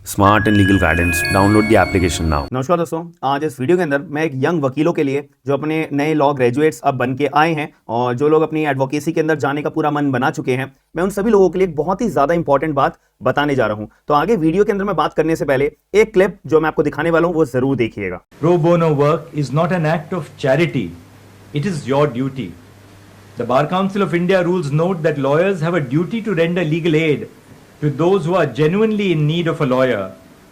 Smart and legal guidance download the application now. नमस्कार दोस्तों, आज इस वीडियो के अंदर मैं एक यंग वकीलों के लिए जो अपने नए लॉ ग्रेजुएट्स अब बन के आए हैं और जो लोग अपनी एडवोकेसी के अंदर जाने का पूरा मन बना चुके हैं, मैं उन सभी लोगों के लिए एक बहुत ही ज्यादा इंपॉर्टेंट बात बताने जा रहा हूं। तो आगे वीडियो के अंदर मैं बात करने से पहले एक क्लिप जो मैं आपको दिखाने वाला हूं वो जरूर देखिएगा। Pro bono work is not an act of charity, it is your duty. The Bar Council of India rules note that lawyers have a duty to render legal aid to those who are genuinely in need of a lawyer,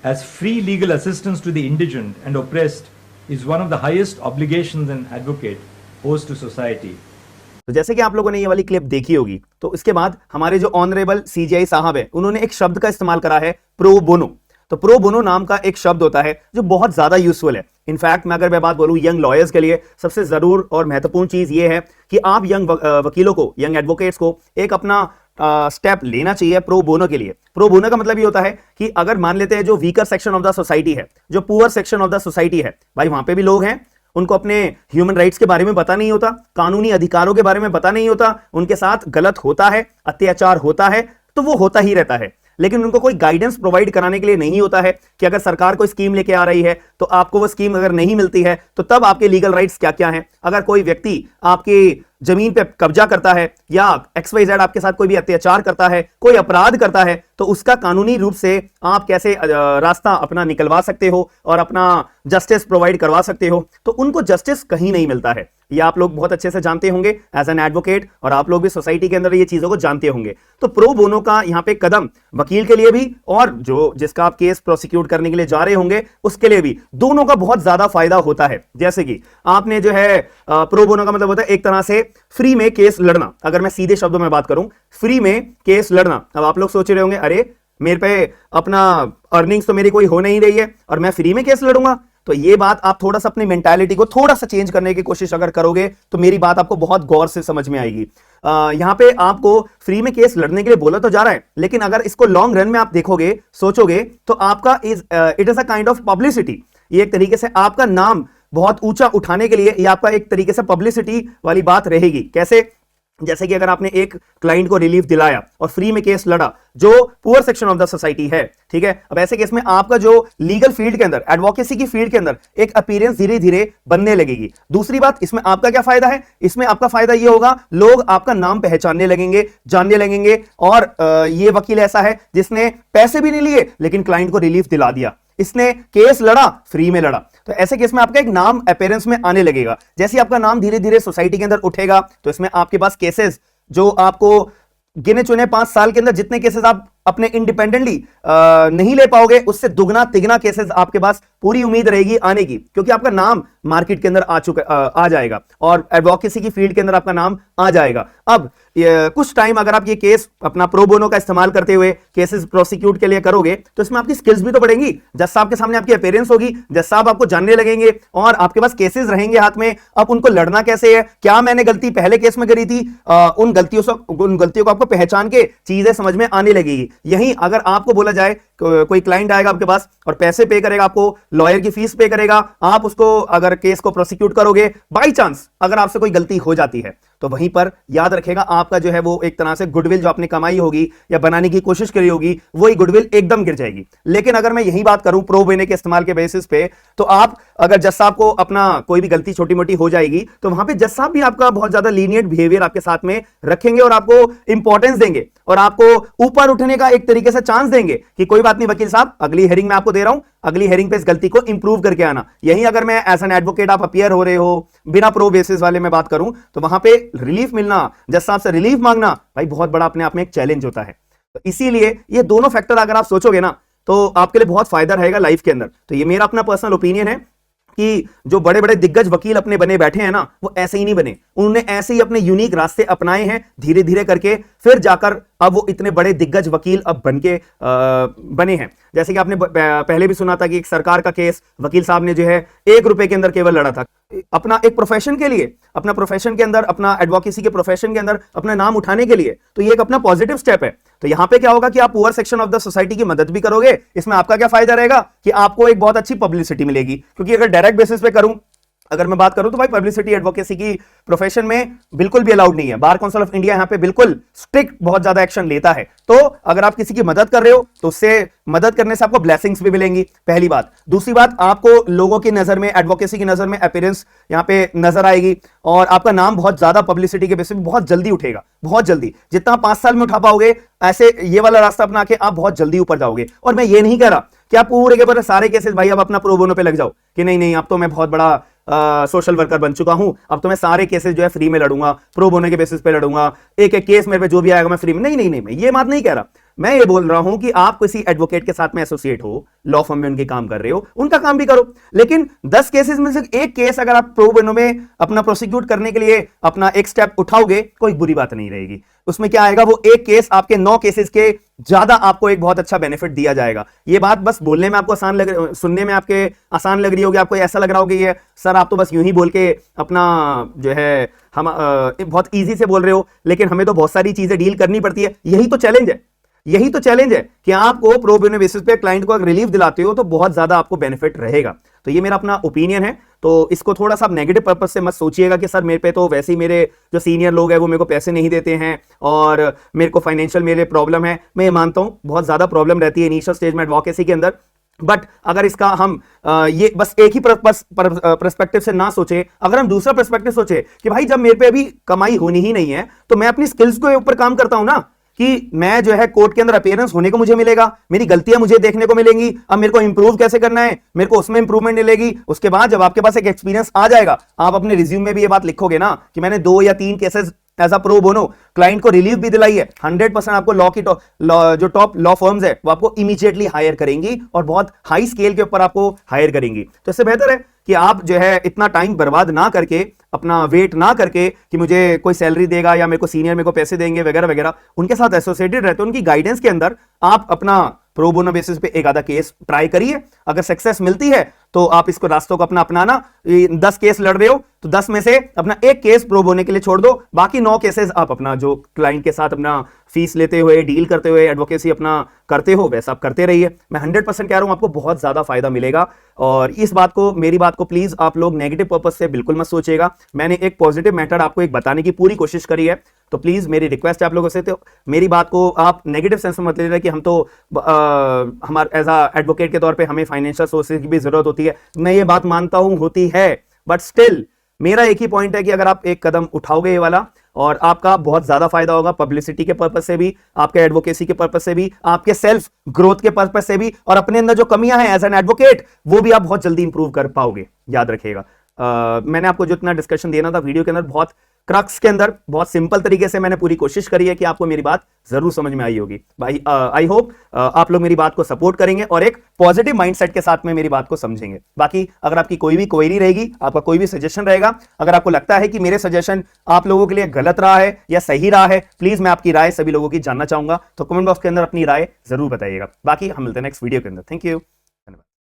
as free legal assistance to the indigent and oppressed is one of the highest obligations an advocate owes to society. तो जैसे कि आप लोगों ने ये वाली clip देखी होगी, तो इसके बाद हमारे जो ऑनरेबल सीजीआई साहब है उन्होंने एक शब्द का इस्तेमाल करा है, प्रो बोनो। तो प्रो बोनो नाम का एक शब्द होता है जो बहुत ज्यादा यूजफुल है। इनफैक्ट मैं अगर मैं बात बोलूं यंग लॉयर्स के लिए, सबसे जरूर और महत्वपूर्ण चीज ये है कि आप यंग वकीलों को, यंग एडवोकेट्स को एक अपना स्टेप लेना चाहिए प्रो बोनो के लिए। प्रो बोनो का मतलब ये होता है कि अगर मान लेते हैं जो weaker section of the society है, जो poor section of the society है, भाई वहां पे भी लोग हैं, उनको अपने ह्यूमन राइट्स के बारे में पता नहीं होता, कानूनी अधिकारों के बारे में पता नहीं होता, उनके साथ गलत होता है, अत्याचार होता है, तो वो होता ही रहता है। लेकिन उनको कोई गाइडेंस प्रोवाइड कराने के लिए नहीं होता है कि अगर सरकार कोई स्कीम लेके आ रही है तो आपको वो स्कीम अगर नहीं मिलती है तो तब आपके लीगल राइट्स क्या क्या हैं। अगर कोई व्यक्ति आपकी जमीन पे कब्जा करता है या XYZ आपके साथ कोई भी अत्याचार करता है, कोई अपराध करता है, तो उसका कानूनी रूप से आप कैसे रास्ता अपना निकलवा सकते हो और अपना जस्टिस प्रोवाइड करवा सकते हो, तो उनको जस्टिस कहीं नहीं मिलता है। ये आप लोग बहुत अच्छे से जानते होंगे एज एन एडवोकेट, और आप लोग भी सोसाइटी के अंदर ये चीजों को जानते होंगे। तो प्रो बोनो का यहाँ पे कदम वकील के लिए भी और जो जिसका आप केस प्रोसिक्यूट करने के लिए जा रहे होंगे उसके लिए भी, दोनों का बहुत ज्यादा फायदा होता है। जैसे कि आपने जो है प्रो बोनो का मतलब होता है एक तरह से फ्री में केस लड़ना। अगर मैं सीधे शब्दों में बात करूं, फ्री में केस लड़ना। अब आप लोग सोच रहे होंगे, अरे मेरे पे अपना अर्निंग्स तो मेरी कोई हो नहीं रही है और मैं फ्री में केस लड़ूंगा। तो ये बात आप थोड़ा सा अपनी मेंटालिटी को थोड़ा सा चेंज करने की कोशिश अगर करोगे तो मेरी बात आपको बहुत गौर से समझ में आएगी। यहां पे आपको फ्री में केस लड़ने के लिए बोला तो जा रहा है, लेकिन अगर इसको लॉन्ग रन में आप देखोगे, सोचोगे, तो आपका it is a kind of publicity. ये एक तरीके से आपका नाम बहुत ऊंचा उठाने के लिए, ये आपका एक तरीके से पब्लिसिटी वाली बात रहेगी। कैसे? जैसे कि अगर आपने एक क्लाइंट को रिलीफ दिलाया और फ्री में केस लड़ा जो poor section of the society है, ठीक है, अब ऐसे केस में आपका जो लीगल फील्ड के अंदर, एडवोकेसी की फील्ड के अंदर एक अपीयरेंस धीरे धीरे बनने लगेगी। दूसरी बात, इसमें आपका क्या फायदा है? इसमें आपका फायदा ये होगा, लोग आपका नाम पहचानने लगेंगे, जानने लगेंगे, और ये वकील ऐसा है जिसने पैसे भी नहीं लिए लेकिन क्लाइंट को रिलीफ दिला दिया, इसने केस लड़ा, फ्री में लड़ा। तो ऐसे केस में आपका एक नाम अपीयरेंस में आने लगेगा। जैसे आपका नाम धीरे धीरे सोसाइटी के अंदर उठेगा तो इसमें आपके पास केसेस जो आपको गिने चुने 5 साल के अंदर जितने केसेस आप अपने इंडिपेंडेंटली नहीं ले पाओगे, उससे दुगना तिगना केसेस आपके पास पूरी उम्मीद रहेगी आने की, क्योंकि आपका नाम मार्केट के अंदर आ जाएगा और एडवोकेसी की फील्ड के अंदर आपका नाम आ जाएगा। अब कुछ टाइम अगर आप ये केस अपना प्रो बोनो का इस्तेमाल करते हुए केसेस प्रोसिक्यूट के लिए करोगे तो इसमें आपकी स्किल्स भी तो बढ़ेंगी। जज साहब के सामने आपकी अपीयरेंस होगी, जज साहब आपको जानने लगेंगे और आपके पास केसेस रहेंगे हाथ में। अब उनको लड़ना कैसे है, क्या मैंने गलती पहले केस में करी थी, उन गलतियों को आपको पहचान के चीजें समझ में आने लगेगी। यही अगर आपको बोला जाए, कोई क्लाइंट आएगा आपके पास और पैसे पे करेगा, आपको लॉयर की फीस पे करेगा, आप उसको अगर केस को प्रोसिक्यूट करोगे, बाई चांस अगर आपसे कोई गलती हो जाती है तो वहीं पर याद रखेगा आपका जो है वो एक तरह से गुडविल जो आपने कमाई होगी या बनाने की कोशिश करी होगी, वही गुडविल एकदम गिर जाएगी। लेकिन अगर मैं यही बात करूं प्रो बोनो के इस्तेमाल के बेसिस पे, तो आप अगर जज साहब को अपना कोई भी गलती छोटी मोटी हो जाएगी तो वहां पे जज साहब भी आपका बहुत ज्यादा लीनियंट बिहेवियर आपके साथ में रखेंगे और आपको इंपॉर्टेंस देंगे और आपको ऊपर उठने का एक तरीके से चांस देंगे कि कोई बात नहीं वकील साहब, अगली हेयरिंग में आपको दे रहा हूं, अगली हेयरिंग पे इस गलती को इंप्रूव करके आना। यही अगर मैं एज एन एडवोकेट आप अपीयर हो रहे हो, बिना प्रो बेसिस वाले में बात करूं, तो वहां पे रिलीफ मिलना, जज साहब से रिलीफ मांगना, भाई बहुत बड़ा अपने आप में एक चैलेंज होता है। तो इसीलिए ये दोनों फैक्टर अगर आप सोचोगे ना तो आपके लिए बहुत फायदा रहेगा लाइफ के अंदर। तो ये मेरा अपना पर्सनल ओपिनियन है कि जो बड़े बड़े दिग्गज वकील अपने बने बैठे हैं ना, वो ऐसे ही नहीं बने, उन्होंने ऐसे ही अपने यूनिक रास्ते अपनाए हैं धीरे धीरे करके, फिर जाकर अब वो इतने बड़े दिग्गज वकील अब बनके बने हैं। जैसे कि आपने पहले भी सुना था कि एक सरकार का केस वकील साहब ने जो है 1 रुपए के अंदर केवल लड़ा था, अपना एक प्रोफेशन के लिए, अपना प्रोफेशन के अंदर, अपना एडवोकेसी के प्रोफेशन के अंदर अपना नाम उठाने के लिए। तो ये एक अपना पॉजिटिव स्टेप है। तो यहां पे क्या होगा कि आप poor section of the society की मदद भी करोगे, इसमें आपका क्या फायदा रहेगा कि आपको एक बहुत अच्छी पब्लिसिटी मिलेगी। क्योंकि अगर डायरेक्ट बेसिस पे करूं, अगर मैं बात करूं तो भाई पब्लिसिटी एडवोकेसी की प्रोफेशन में बिल्कुल भी अलाउड नहीं है। बार काउंसिल ऑफ इंडिया यहां पे बिल्कुल स्ट्रिक्ट बहुत ज्यादा एक्शन लेता है। तो अगर आप किसी की मदद कर रहे हो तो उससे मदद करने से आपको ब्लेसिंग्स भी मिलेंगी, पहली बात। दूसरी बात, आपको लोगों की नजर में, एडवोकेसी की नजर में अपीयरेंस यहां पे नजर आएगी और आपका नाम बहुत ज्यादा पब्लिसिटी के बेसिस पे बहुत जल्दी उठेगा, बहुत जल्दी। जितना 5 साल में उठा पाओगे, ऐसे ये वाला रास्ता अपना के आप बहुत जल्दी ऊपर जाओगे। और मैं ये नहीं कह रहा कि आप पूरे के पूरे सारे केसेस भाई अब अपना प्रो बोनो पे लग जाओ कि नहीं नहीं अब तो मैं बहुत बड़ा सोशल वर्कर बन चुका हूं, अब तो मैं सारे केसेस जो है फ्री में लड़ूंगा, प्रो बोनो के बेसिस पे लड़ूंगा, एक एक केस मेरे पे जो भी आएगा मैं फ्री में। नहीं नहीं नहीं, मैं ये बात नहीं कह रहा। मैं ये बोल रहा हूं कि आप किसी एडवोकेट के साथ में एसोसिएट हो, लॉ फर्म में उनके काम कर रहे हो, उनका काम भी करो, लेकिन 10 केसेस में से एक केस अगर आप प्रो बोनो में अपना प्रोसिक्यूट करने के लिए अपना एक स्टेप उठाओगे, कोई बुरी बात नहीं रहेगी। उसमें क्या आएगा, वो एक केस आपके 9 केसेस के ज्यादा आपको एक बहुत अच्छा बेनिफिट दिया जाएगा। ये बात बस बोलने में आपको आसान लग, सुनने में आपके आसान लग रही होगी, आपको ऐसा लग रहा होगा ये सर आप तो बस यूं ही बोल के अपना जो है हम बहुत इजी से बोल रहे हो, लेकिन हमें तो बहुत सारी चीजें डील करनी पड़ती है। यही तो चैलेंज है, यही तो चैलेंज है कि आपको प्रो बोनो बेसिस पे क्लाइंट को अगर रिलीफ दिलाते हो तो बहुत ज्यादा आपको बेनिफिट रहेगा। तो ये मेरा अपना ओपिनियन है, तो इसको थोड़ा सा नेगेटिव पर्पज से मत सोचिएगा कि सर मेरे पे तो वैसे ही मेरे जो सीनियर लोग हैं वो मेरे को पैसे नहीं देते हैं और मेरे को फाइनेंशियल मेरे प्रॉब्लम है। मैं ये मानता हूं बहुत ज्यादा प्रॉब्लम रहती है इनिशियल स्टेज में एडवोकेसी के अंदर, बट अगर इसका हम ये बस एक ही पर्सपेक्टिव से ना सोचे, अगर हम दूसरा पर्सपेक्टिव सोचे कि भाई जब मेरे पे अभी कमाई होनी ही नहीं है तो मैं अपनी स्किल्स के ऊपर काम करता हूं ना, कि मैं जो है कोर्ट के अंदर अपीयरेंस होने को मुझे मिलेगा, मेरी गलतियां मुझे देखने को मिलेंगी, अब मेरे को इंप्रूव कैसे करना है, मेरे को उसमें इंप्रूवमेंट मिलेगी। उसके बाद जब आपके पास एक एक्सपीरियंस आ जाएगा, आप अपने रिज्यूम में भी ये बात लिखोगे ना कि मैंने 2 या 3 cases as a pro bono client को रिलीफ भी दिलाई है, 100% आपको लॉ की जो टॉप लॉ फर्म्स है वो आपको इमीडिएटली हायर करेंगी और बहुत हाई स्केल के ऊपर आपको हायर करेंगी। तो इससे बेहतर है कि आप जो है इतना टाइम बर्बाद ना करके, अपना वेट ना करके कि मुझे कोई सैलरी देगा या मेरे को सीनियर मेरे को पैसे देंगे वगैरह वगैरह, उनके साथ एसोसिएटेड रहते, उनकी गाइडेंस के अंदर आप अपना प्रो बोनो बेसिस पे एक आधा केस ट्राई करिए। अगर सक्सेस मिलती है तो आप इसको रास्तों को अपना अपनाना। 10 केस लड़ रहे हो तो 10 में से अपना एक केस प्रो बोनो के लिए छोड़ दो, बाकी 9 केसेस आप अपना जो क्लाइंट के साथ अपना फीस लेते हुए, डील करते हुए एडवोकेसी अपना करते हो वैसा आप करते रहिए। मैं 100% कह रहा हूं आपको बहुत ज्यादा फायदा मिलेगा। और इस बात को, मेरी बात को प्लीज आप लोग नेगेटिव पर्पज से बिल्कुल मत सोचिएगा। मैंने एक पॉजिटिव मेथड आपको एक बताने की पूरी कोशिश करी है, तो प्लीज मेरी रिक्वेस्ट है आप लोगों से, तो मेरी बात को आप नेगेटिव सेंस में मत लेना कि हम तो हमारे एज अ एडवोकेट के तौर पे हमें फाइनेंशियल सोर्सेज की भी जरूरत होती है। मैं ये बात मानता हूं होती है, बट स्टिल मेरा एक ही पॉइंट है कि अगर आप एक कदम उठाओगे ये वाला और आपका बहुत ज्यादा फायदा होगा, पब्लिसिटी के पर्पज से भी, आपके एडवोकेसी के पर्पज से भी, आपके सेल्फ ग्रोथ के पर्पज से भी, और अपने अंदर जो कमियां हैं एज एन एडवोकेट वो भी आप बहुत जल्दी इंप्रूव कर पाओगे। याद रखिएगा, मैंने आपको जो इतना डिस्कशन देना था वीडियो के अंदर, बहुत क्रक्स के अंदर बहुत सिंपल तरीके से मैंने पूरी कोशिश करी है कि आपको मेरी बात जरूर समझ में आई होगी। भाई आई होप आप लोग मेरी बात को सपोर्ट करेंगे और एक पॉजिटिव माइंडसेट के साथ में मेरी बात को समझेंगे। बाकी अगर आपकी कोई भी क्वेरी रहेगी, आपका कोई भी सजेशन रहेगा, अगर आपको लगता है कि मेरे सजेशन आप लोगों के लिए गलत रहा है या सही रहा है, प्लीज मैं आपकी राय सभी लोगों की जानना चाहूंगा, तो कमेंट बॉक्स के अंदर अपनी राय जरूर बताइएगा। बाकी हम मिलते हैं नेक्स्ट वीडियो के अंदर। Thank you.